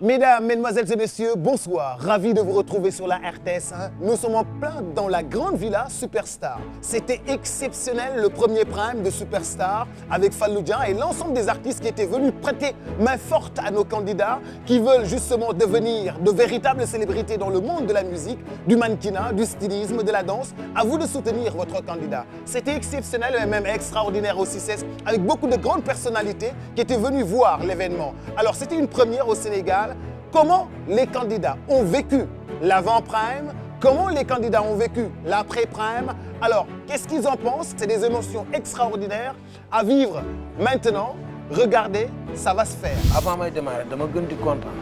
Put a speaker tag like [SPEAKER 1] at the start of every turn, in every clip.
[SPEAKER 1] Mesdames, Mesdemoiselles et Messieurs, bonsoir. Ravi de vous retrouver sur la RTS1. Nous sommes en plein dans la grande villa Superstar. C'était exceptionnel le premier prime de Superstar avec Fallou Dia et l'ensemble des artistes qui étaient venus prêter main forte à nos candidats qui veulent justement devenir de véritables célébrités dans le monde de la musique, du mannequinat, du stylisme, de la danse. À vous de soutenir votre candidat. C'était exceptionnel et même extraordinaire au CICES avec beaucoup de grandes personnalités qui étaient venues voir l'événement. Alors c'était une première au Sénégal. Comment les candidats ont vécu l'avant-prime? Comment les candidats ont vécu l'après-prime? Alors, qu'est-ce qu'ils en pensent? C'est des émotions extraordinaires à vivre maintenant. Regardez, ça va se faire.
[SPEAKER 2] Avant may démarrer dama gën di content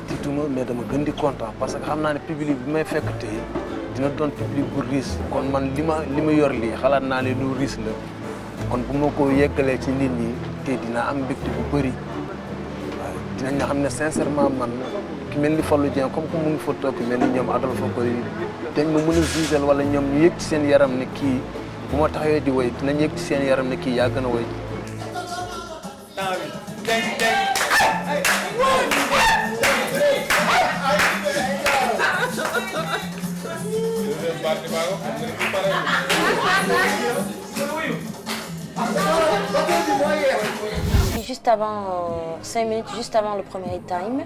[SPEAKER 2] tiituma mais dama gën di content parce que xam naa ne public bi may fekk tey dina doon public bu riche kon man li ma yor lii xalaat naa ne lu riche la kon bu ma ko yeggalee ci nit ñi te dina am mbégte bu bëri. dinañ xam ne sincèrement man ki mel ni Fallou Dieng comme que mu ngi fa toog ki mel ni ñoom Adolphe Koy dañ ma mën a jugel wala ñoom ñu yëg ci seen yaram ne kii bu ma taxawee di woy dinañ yëg ci seen yaram ne kii yaa gën a woy.
[SPEAKER 3] Juste avant, 5 minutes juste avant le premier time,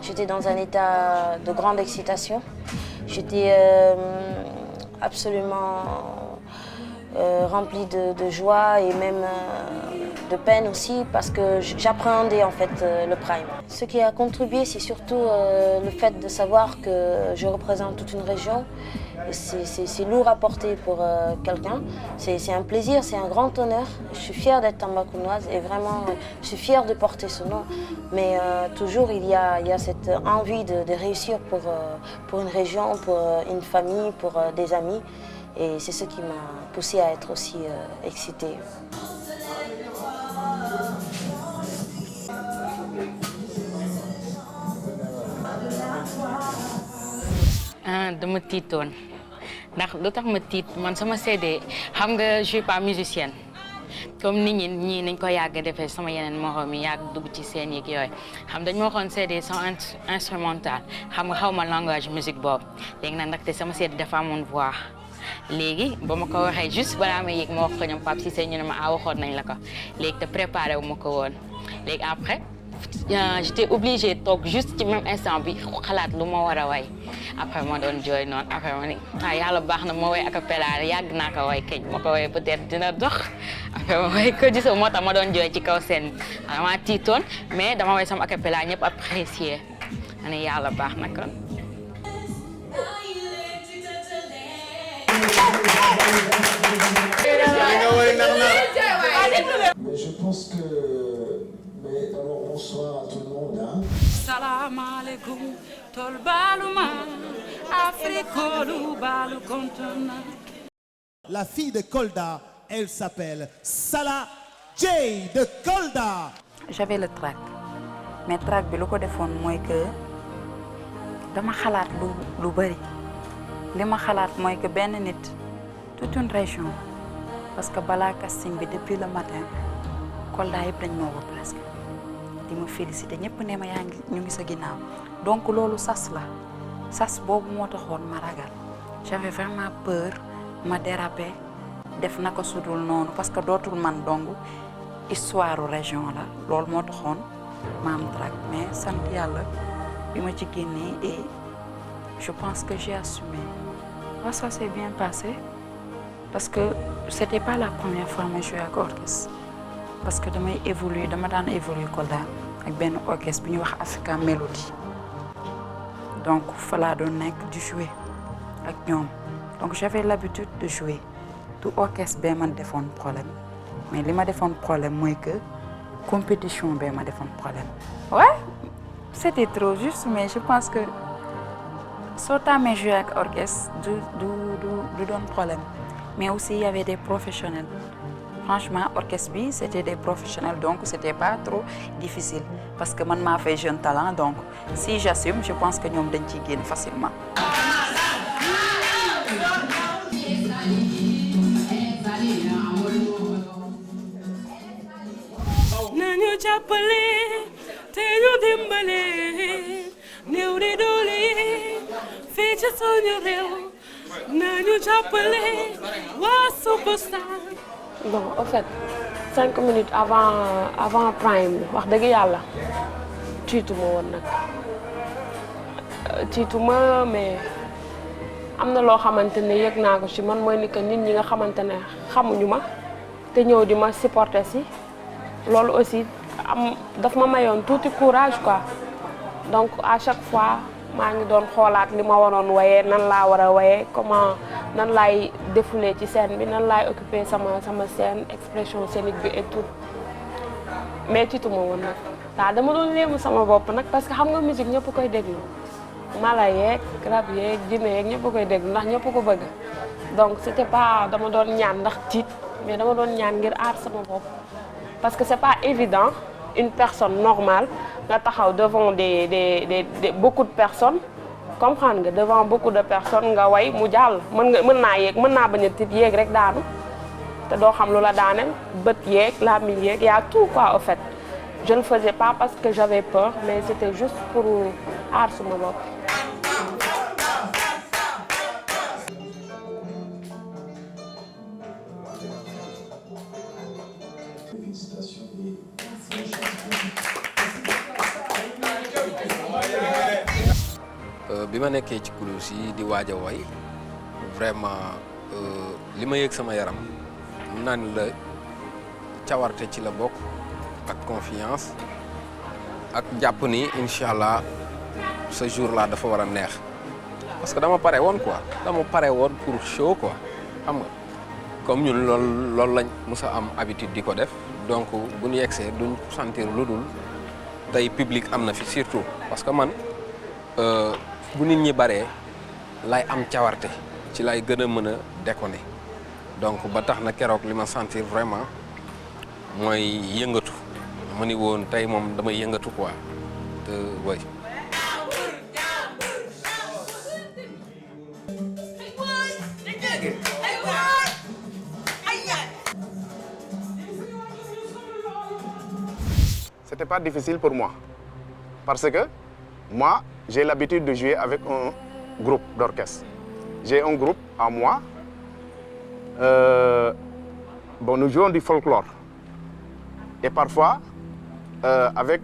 [SPEAKER 3] j'étais dans un état de grande excitation. J'étais absolument remplie de joie et même de peine aussi parce que j'appréhendais en fait le prime. Ce qui a contribué, c'est surtout le fait de savoir que je représente toute une région. C'est lourd à porter pour quelqu'un. C'est un plaisir, c'est un grand honneur. Je suis fière d'être tambacounoise et vraiment, je suis fière de porter ce nom. Mais toujours, il y a cette envie de réussir pour une région, pour une famille, pour des amis. Et c'est ce qui m'a poussée à être aussi excitée.
[SPEAKER 4] Dama tiitoon ndax lu tax ma tiit man sama CD xam nga je suis pas musicienne comme nit ñi nañ ko yàgg defee sama yeneen morom yi yàgg dugg ci seen yeeg yooyu xam dañ ma waxoon CD son instrumental xam nga xaw ma langage musique boobu léegi nag ndaxte sama CD dafa amoon voix léegi ba ma ko waxee juste balaa may yéeg ma wax ko ñoom Pape Cissé ñu ne ma waxoon nañ la ko léegi te préparé wu ma ko woon léegi après j'étais obligée toog juste ci même instant bi xalaat lu ma war a way après ma doon jooy noonu après ma ni yàlla baax na ma way a cappella yàgg naa ko way keñ ma ko way peut-être dina dox après ma way ko gisoo moo tax ma doon jooy ci kaw scène dama tiitoon mais dama way sama a cappella ñëpp apprécier ma ne yàlla baax na kon.
[SPEAKER 5] Mais je pense que alors bonsoir à tout le monde. Hein.
[SPEAKER 6] Salam alaikum, tol baluma, Afrikolu balu kontona.
[SPEAKER 7] La fille de Kolda, elle s'appelle Salah J de Kolda.
[SPEAKER 8] J'avais le trac, mais trac bi lu ko defoon mooy que dama xalaat lu bari. Li ma xalaat mooy que benn nit toute une région parce que balaa casting bi depuis le matin Kolda yëpp dañ ma woo presque. di ma félicité ñëpp ne ma yaa ngi ñu ngi sa ginnaaw donc loolu sas la sas boobu moo taxoon ma ragal j'avais vraiment peur ma déraper def na ko sudul noonu parce que dootul man dong histoire région la loolu moo taxoon ma am trac mais sant yàlla bi ma ci génnee et je pense que j'ai assumé. Ouais, ça s'est bien passé parce que c'était pas la première fois que je jouais avec orchestre. Parce que dama daan évoluer Kolda ak benn orchestre bu ñuy wax Africa Melody donc fa laa doon nekk di jouer ak ñoom donc j'avais l'habitude de jouer tout orchestre bee ma defoon problème mais li ma defoon problème mooy que compétition bee ma defoon problème. Ouais c'était trop juste mais je pense que soo tàmmee jouer ak orchestre du doon problème mais aussi il y avait des professionnels. Franchement, orchestre bi, c'était des professionnels, donc c'était pas trop difficile. Parce que moi, je fais jeune talent, donc si j'assume, je pense que nous allons gagner facilement.
[SPEAKER 6] te ñu dimbale néew di doole fii ci suñu réew nañu jàppale waa Superstar.
[SPEAKER 9] Bon, en fait, 5 minutes avant Prime wax dëgg yàlla tiituma woon nag tiituma mais am na loo xamante ne yëg naa ko ci man mooy ni que nit ñi nga xamante ne xamuñu ma te ñëw di ma supporter si loolu aussi daf ma mayoon tuuti courage quoi donc à chaque fois maa ngi doon xoolaat li ma waroon wayee nan laa war a wayee comment nan laay défouler ci scène bi nan laay occuper sama scène expression scénique bi et tout mais tiituma woon nag waaw dama doon léemu sama bopp nag parce que xam nga musique ñëpp koy déglu mala yeeg rab yeeg jinne yeeg ñëpp koy déglu ndax ñëpp ko bëgg donc c'était pas dama doon ñaan ndax tiit mais dama doon ñaan ngir aar sama bopp parce que c'est pas évident une personne normale nga taxaw devant des beaucoup de personnes comprendre nga devant beaucoup de personnes nga way mu jàll mën naa yéeg mën naa bañ a tiit yéeg rek daanu te doo xam lu la daaneel bët yeeg làmmiñ yeeg y a tout quoi au fait je ne faisais pas parce que j'avais peur mais c'était juste pour aar suma bopp.
[SPEAKER 2] bi ma nekkee ci kulus yi di waaj a way vraiment li ma yëg sama yaram mun naa ni la cawarte ci la bokk ak confiance ak jàpp ni incha allah ce jour là dafa war a neex parce que dama pare woon quoi dama pare woon pour show quoi xam nga comme ñun loolu lañ mës a am habitude di ko def donc bu ñu yegsee duñ sentir lu dul tey public am na fi surtout parce que man bu nit ñi baree lay am cawarte ci lay gën a mën a déconner donc ba tax na keroog li ma sentir vraiment mooy yëngatu ma ni woon tey moom damay yëngatu quoi te way
[SPEAKER 10] C'était pas difficile pour moi parce que moi j'ai l'habitude de jouer avec un groupe d'orchestre. J'ai un groupe à moi. Bon, nous jouons du folklore et parfois avec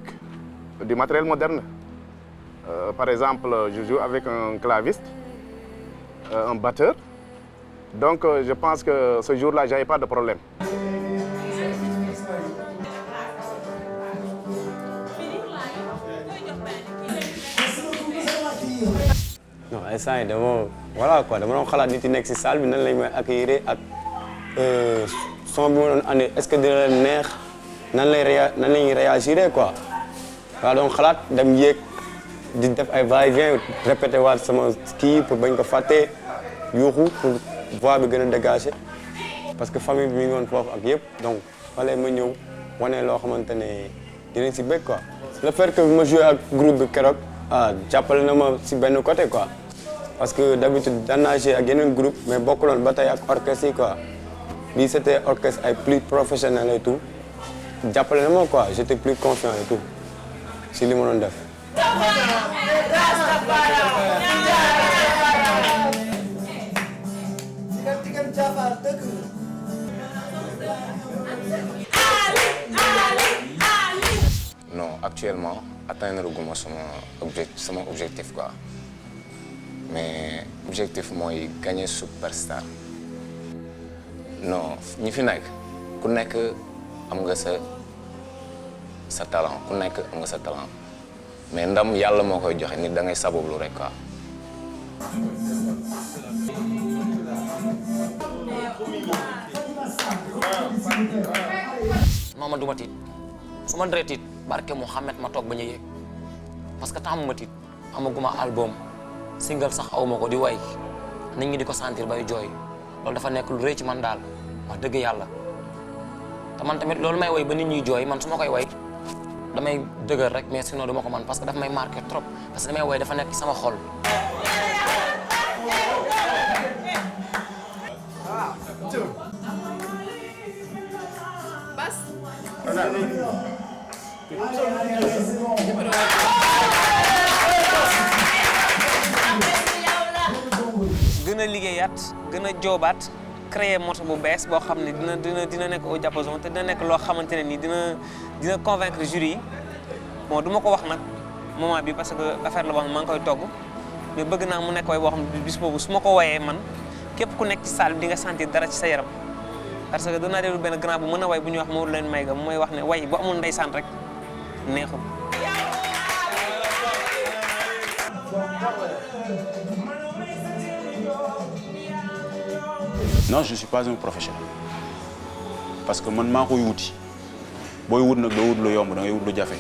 [SPEAKER 10] du matériel moderne. Par exemple, je joue avec un claviste, un batteur. Donc, je pense que ce jour-là, j'avais pas de problème.
[SPEAKER 11] non instant yii dama voilà quoi dama doon xalaat nit yi nekk si salle bi nan lañ may accueillir ak son bi ma doon andi est-ce que dina leen neex nan la ñuy réagir quoi waaw donc xalaat dem yéeg di def ay va-et-vient répété waat sama kii pour bañ ko fàtte yuuxu pour voix bi gën a dégager parce que famille bi mi ngi woon foofu ak yëpp donc fallait ma ñëw wane loo xamante ne dinañ si bëgg quoi. le fait que ma joué ak groupe bi keroog jàppale na ma si benn côté quoi parce que d'habitude daan naa joué ak yeneen groupe mais bokkuloon ba tey ak orchestre yi quoi lii c'était orchestre ay plus professionnel et tout jàppale na ma quoi j'étais plus confiant et tout si li ma doon def.
[SPEAKER 12] Non, actuellement atteindre guma sama objectif quoi mais objectif mooy gagner Superstar. Non ñi fi nekk ku nekk am nga sa talent ku nekk am nga sa talent mais ndam yàlla moo koy joxe nit da ngay sabablu rek quoi.
[SPEAKER 13] non man du ma tiit su ma ndree tiit barke Mouhamed ma toog bañ a yéeg parce que taamu ma tiit amaguma album single sax awma ko di way nit ñi di ko sentir bay jooy loolu dafa nekk lu rëy ci man daal wax dëgg yàlla te man tamit loolu may way ba nit ñuy jooy man su ma koy way damay dëgër rek mais sinon duma ko man parce que daf may marqué trop parce que damay way dafa nekk sama xol.
[SPEAKER 14] gën a liggéeyaat gën a joobaat créer morceau bu bees boo xam ne dina nekk au diapason te dina nekk loo xamante ne nii dina convaincre jury yi bon du ma ko wax nag moment bi parce que affaire la boo xam ne maa ngi koy togg mais bëgg naa mu nekk way boo xam ne bis boobu su ma ko wayee man képp ku nekk ci salle bi di nga sentir dara ci sa yaram parce que danaa déglu benn grand bu mën a way bu ñuy wax Maodo leen may ga mooy wax ne way bu amul ndeysaan rek neexul.
[SPEAKER 15] Non, je ne suis pas un professionnel. Parce que man maa koy wuti booy wut nag doo wut lu yomb da ngay wut lu jafe.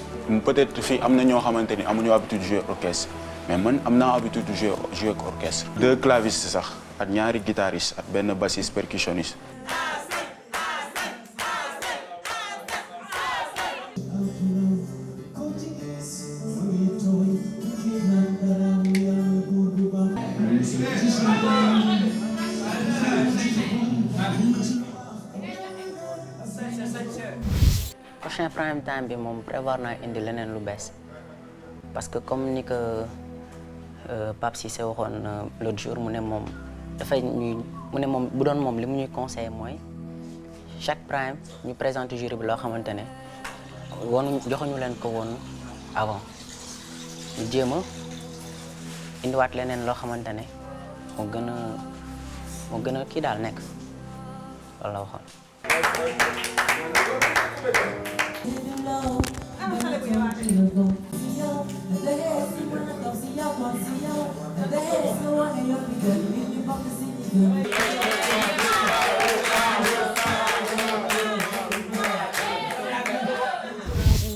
[SPEAKER 15] Peut-être fii am na ñoo xamante ni amuñu habitude jouer orchestre mais man am naa habitude jouer ak orchestre. 2 clavistes sax ak ñaari guitaristes ak benn bassiste percussionniste.
[SPEAKER 16] prochain prime time bi moom prévoir naa indi leneen lu bees parce que comme ni que Pape Cissé waxoon l'autre jour mu ne moom dafay ñuy mu ne moom bu doon moom li mu ñuy conseillé mooy chaque prime ñu présente jury bi loo xamante ne woon joxuñu leen ko woon avant ñu jéem a indiwaat leneen loo xamante ne moo gën a kii daal nekk loolu la waxoon.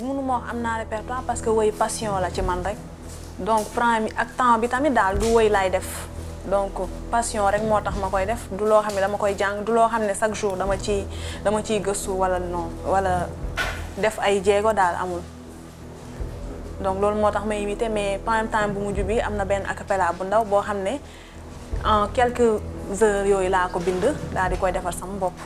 [SPEAKER 17] mënuma am naa répertoire parce que woy passion la ci man rek donc prime ak temps bi tamit daal du woy laay def donc passion rek moo tax ma koy def du loo xam ne dama koy jàng du loo xam ne chaque jour dama ciy gëstu wala non wala def ay jéego daal amul donc loolu moo tax may imité mais prime time bu mujj bi am na benn a cappella bu ndaw boo xam ne en quelques heures yooyu laa ko bind daal di koy defar sama bopp.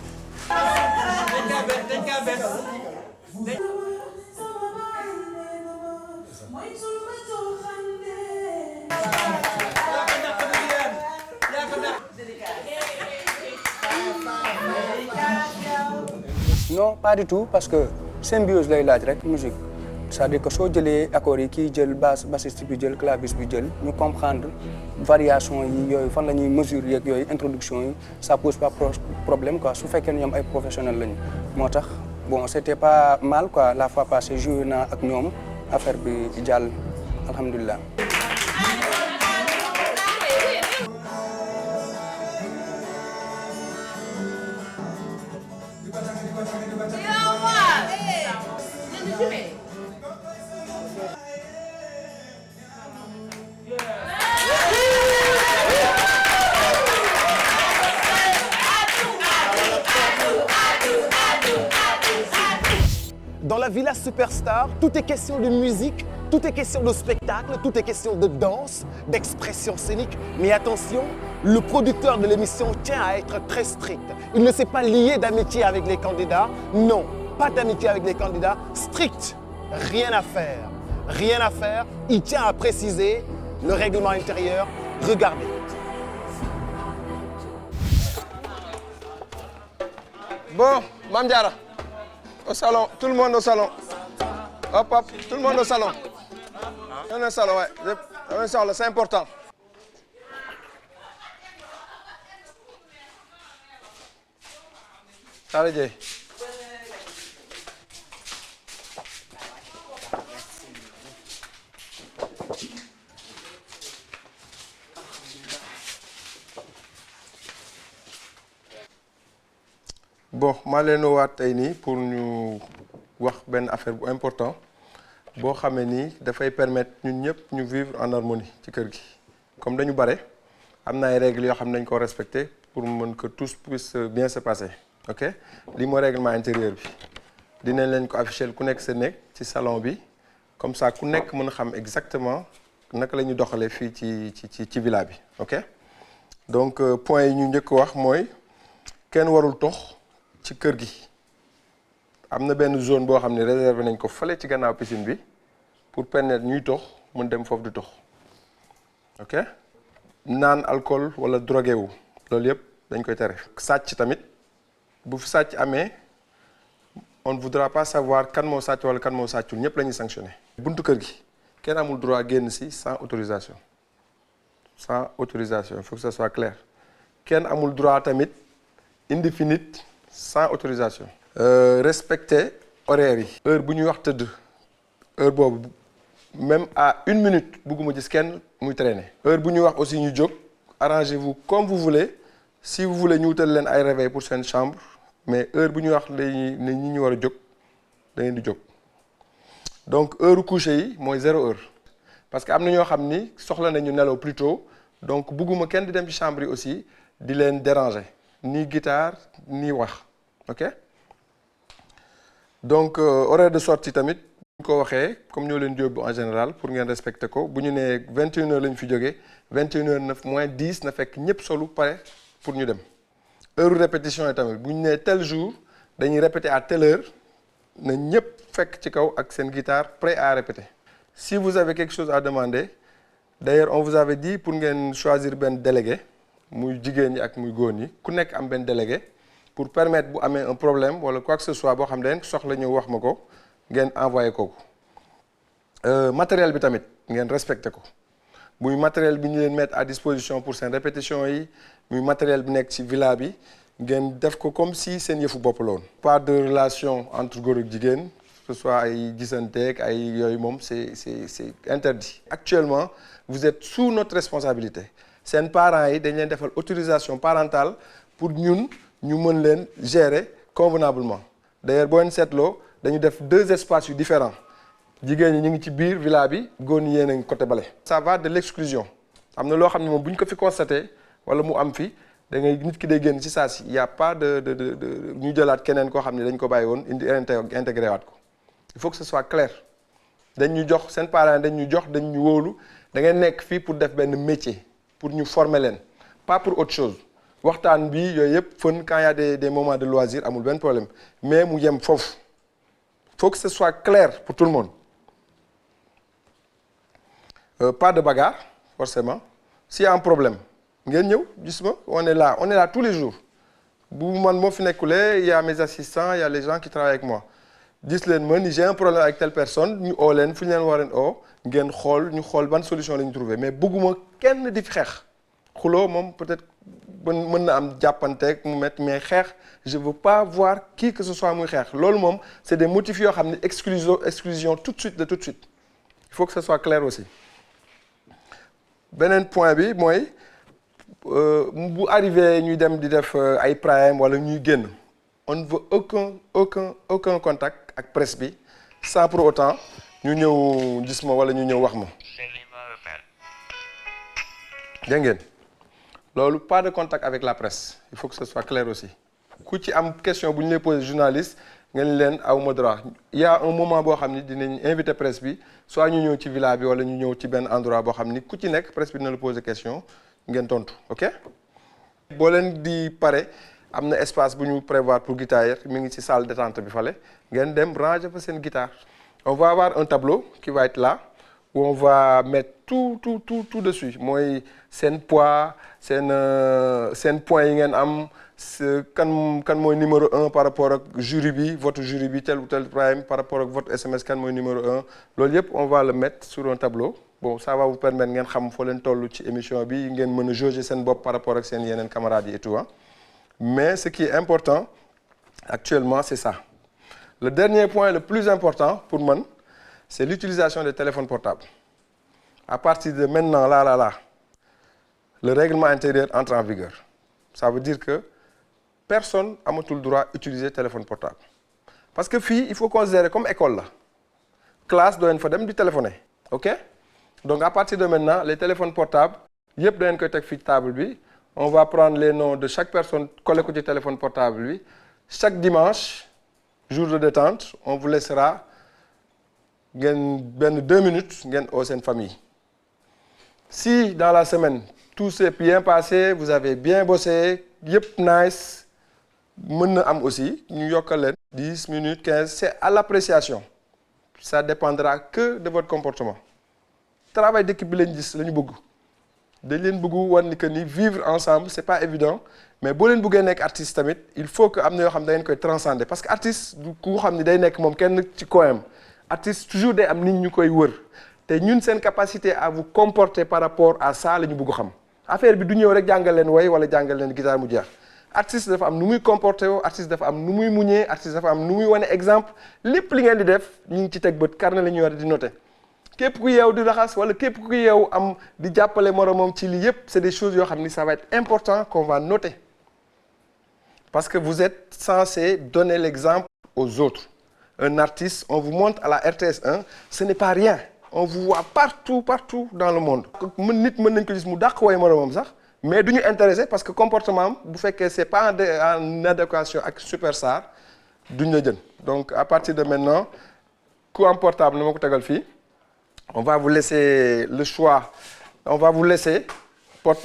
[SPEAKER 18] Non, pas du tout parce que symbiose lay laaj rek musique c'est-à-dire que soo jëlee accords yi kii jël bassiste bi jël claviste bi jël ñu comprendre variation yi yooyu fan la ñuy mesure yeeg yooyu introduction yi ça pose pas problème quoi su fekkee ne ñoom ay professionnels lañu moo tax bon c'était pas mal quoi la fois passée joué naa ak ñoom affaire bi jàll alhamdulilah.
[SPEAKER 1] Dans la Villa Superstar, tout est question de musique, tout est question de spectacle, tout est question de danse, d'expression scénique. Mais attention, le producteur de l'émission tient à être très strict. Il ne s'est pas lié d'amitié avec les candidats. Non, pas d'amitié avec les candidats. Strict, rien à faire. Rien à faire. Il tient à préciser le règlement intérieur. Regardez.
[SPEAKER 19] Bon, Mame Diarra. Au salon, tout le monde au salon. Hop, hop, tout le monde au salon. On est au salon, ouais. On est au salon, c'est important. Allez, Jay. Bon maa leen waat tey nii pour ñu wax benn affaire bu important boo xamee nii dafay permettre ñun ñëpp ñu vivre en harmonie ci kër gi comme dañu bare am na ay règles yoo xam ne dañu ko respecter pour mën que tous puisse bien se passer ok lii mooy règlement intérieur bi dinañ leen ko afficher ku nekk sa néeg ci salon bi comme ça ku nekk mën a xam exactement naka la ñu doxalee fii ci villa bi ok donc point yi ñu njëkk wax mooy kenn warul tox ci kër gi am na benn zone boo xam ne réservé nañ ko fale ci gannaaw piscine bi pour permettre ñuy tox mën dem foofu di tox ok naan alcool wala drogué wu loolu yëpp dañ koy tere. sàcc tamit bu fi sàcc amee on ne voudra pas savoir kan moo sàcc wala kan moo sàccul ñëpp la ñuy sanctionné. buntu kër gi kenn amul droit génn si sans autorisation il faut que ça soit clair kenn amul droit tamit indi fi nit sans autorisation. Respecter horaire yi. heure bu ñuy wax tëdd heure boobu même à 1 minute bugguma gis kenn muy traîner. heure bu ñuy wax aussi ñu jóg arrangez-vous comme vous voulez si vous voulez ñu wutal leen ay réveil pour seen chambre mais heure bu ñuy wax dañuy ne ñi ñu war a jóg da ngeen di jóg donc heure coucher yi mooy 0 heure parce que am na ñoo xam ni soxla nañu nelaw plus tôt donc bugguma kenn di dem ci chambre yi aussi di leen déranger ni guitare ni wax ok donc horaire de sortie tamit bu ñu ko waxee comme ñoo leen yóbbu en général pour ngeen respecter ko bu ñu nee 21h lañ fi jógee 21h moins 10 na fekk ñëpp solu pare pour ñu dem heure répétition yi tamit bu ñu nee tel jour dañuy répéter à telle heure na ñëpp fekk ci kaw ak seen guitare prêt à répéter. Si vous avez quelque chose à demander d'ailleurs on vous avait dit pour ngeen choisir benn délégué muy jigéen ñi ak muy góor ñi ku nekk am benn délégué pour permettre bu amee un problème wala quoi que ce soit boo xam ne soxla ñëw wax ma ko ngeen envoyé kooku. Matériel bi tamit ngeen respecté ko muy matériel bi ñu leen mettre à disposition pour seen répétition yi muy matériel bi nekk ci villa bi ngeen def ko comme si seen yëfu bopp la woon. Pas de relation entre góor ak jigéen. Que ce soit ay gisanteeg ay yooyu moom c'est interdit. Actuellement vous êtes sous notre responsabilité seen parents yi dañ leen defal autorisation parentale pour ñun ñu mën leen gérer convenablement d'ailleurs boo leen seetloo dañu def 2 espaces yu différents jigéen ñi ñu ngi ci biir villa bi góor ñi yéen a ngi côté bale. Ça va de l'exclusion am na loo xam ne moom bu ñu ko fi constaté wala mu am fi da ngay nit ki day génn ci saa si y a pas de ñu jëlaat keneen koo xam ne dañ ko bàyyi woon indi intégré waat ko. Il faut que ce soit clair dañ ñu jox seen parents dañ ñu jox dañ ñu wóolu da ngeen nekk fii pour def benn métier pour ñu former leen pas pour autre chose waxtaan bi yooyu yëpp fën quand il y a des moments de loisir amul benn problème mais mu yem foofu il faut que ce soit clair pour tout le monde pas de bagarre forcément s'il y a un problème ngeen ñëw gis ma on est là tous les jours bu man moo fi nekkulee il y a mes assistants il y a les gens qui travaillent avec moi. Dis leen ma ni j'ai un problème avec telle personne ñu oo leen fu ñu leen wareen oo ngeen xool ñu xool ban solution la ñu trouver mais bëgguma kenn di fi xeex xuloo moom peut-être mën na am jàppanteeg mu métti mais xeex je veux pas voir qui que ce soit muy xeex loolu moom c'est des motifs yoo xam ne exclusion tout de suite il faut que ce soit clair aussi. beneen point bi mooy bu arrivé ñuy dem di def ay prime wala ñuy génn on ne veut aucun contact ak presse bi sans pour autant ñu ñëw gis ma wala ñu ñëw wax ma. dégg ngeen loolu pas de contact avec la presse il faut que ce soit clair aussi. ku ci am question bu ñu lay poser journaliste ngeen leen aw ma droit il y a un moment boo xam ni dinañ invité presse bi soit ñu ñëw ci villa bi wala ñu ñëw ci benn endroit boo xam ni ku ci nekk presse bi dina la poser question ngeen tontu ok. boo leen di pare. am na espace bu ñu prévoir pour guitare mi ngi ci salle détente bi fale ngeen dem ranger fa seen guitare on va avoir un tableau qui va être là où on va mettre tout dessus mooy seen poids seen points yi ngeen am kan mooy numéro 1 par rapport ak jury bi votre jury bi tel ou tel prime par rapport ak votre SMS kan mooy numéro 1 loolu yëpp on va le mettre sur un tableau bon ça va vous permettre ngeen xam foo leen toll ci émission bi ngeen mën a jauger seen bopp par rapport ak seen yeneen camarades yi et tout. Mais ce qui est important actuellement, c'est ça. Le dernier point le plus important pour moi, c'est l'utilisation des téléphones portables. À partir de maintenant, là, le règlement intérieur entre en vigueur. Ça veut dire que personne n'a tout le droit d'utiliser téléphone portable. Parce que il faut considérer comme école. Classe doit être du téléphoner. OK? Donc à partir de maintenant, les téléphones portables, yep doit être table. On va prendre les noms de chaque personne collé côté téléphone portable. Chaque dimanche, jour de détente, on vous laissera 2 minutes au sein de famille. Si dans la semaine, tout s'est bien passé, vous avez bien bossé, yep nice, mën na am aussi ñu yokkal leen 10 minutes, 15, c'est à l'appréciation. Ça dépendra que de votre comportement. Travail d'équipe bi lañ gis la ñu bëgg dañ leen bëgg wan ni que ni vivre ensemble c'est pas évident mais boo leen bëggee nekk artiste tamit il faut que am na yoo xam ne da ngeen koy transcender parce que artiste du ku xam ne day nekk moom kenn ci koyam artiste toujours day am nit ñu koy wër te ñun seen capacité à vous comporter par rapport à ça la ñu bëgg xam affaire bi du ñëw rek jàngal leen woy wala jàngal leen guitare mu jeex artiste dafa am nu muy comporter woo artiste dafa am nu muy muñee artiste dafa am nu muy wane exemple lépp li ngeen di def ñu ngi ci teg bët carnet la ñu war di noter képp ku yeew di raxas wala képp ku yeew am di jàppale moromam ci lii yëpp c'est des choses yoo xam ni ça va être important qu'on va noter parce que vous êtes censé donner l'exemple aux autres un artiste on vous montre à la RTS1 ce n'est pas rien on vous voit partout dans le monde nit mën nañ ko gis mu dàq way moromam sax mais du ñu intéressé parce que comportement am bu fekkee c'est pas en adéquation ak superstar duñ la jël donc à partir de maintenant ku am portable na ma ko tegal fii on va vous laisser le choix on va vous laisser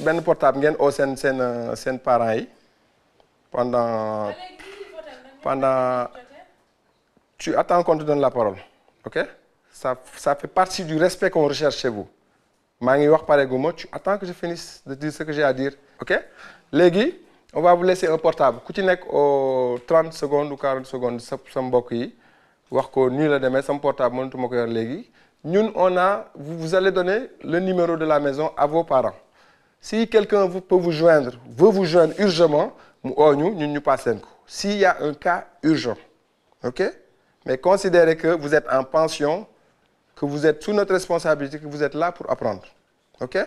[SPEAKER 19] benn portable ngeen oo seen parents yi pendant tu attends qu'on te donne la parole ok ça fait partie du respect qu'on recherche chez vous maa ngi wax pare gu ma tu attends que je finisse de dire ce que j'ai à dire ok léegi on va vous laisser un portable ku ci nekk au 30 secondes ou 40 secondes sa mbokk yi wax ko nii la demee sama portable mënatuma ko yor léegi ñun vous allez donner le numéro de la maison à vos parents si quelqu'un veut vous joindre urgemment mu oo ñu ñun ñu passe leen ko s'il y a un cas urgent ok mais considérez que vous êtes en pension que vous êtes sous notre responsabilité que vous êtes là pour apprendre ok.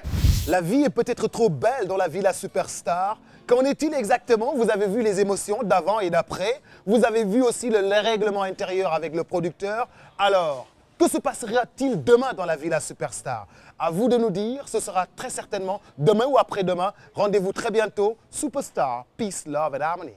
[SPEAKER 1] La vie est peut-être trop belle dans la Villa Superstar. Qu'en est-il exactement? Vous avez vu les émotions d'avant et d'après. Vous avez vu aussi le règlement intérieur avec le producteur. Alors, que se passera-t-il demain dans la Villa Superstar? À vous de nous dire, ce sera très certainement demain ou après-demain. Rendez-vous très bientôt. Superstar, peace, love and harmony.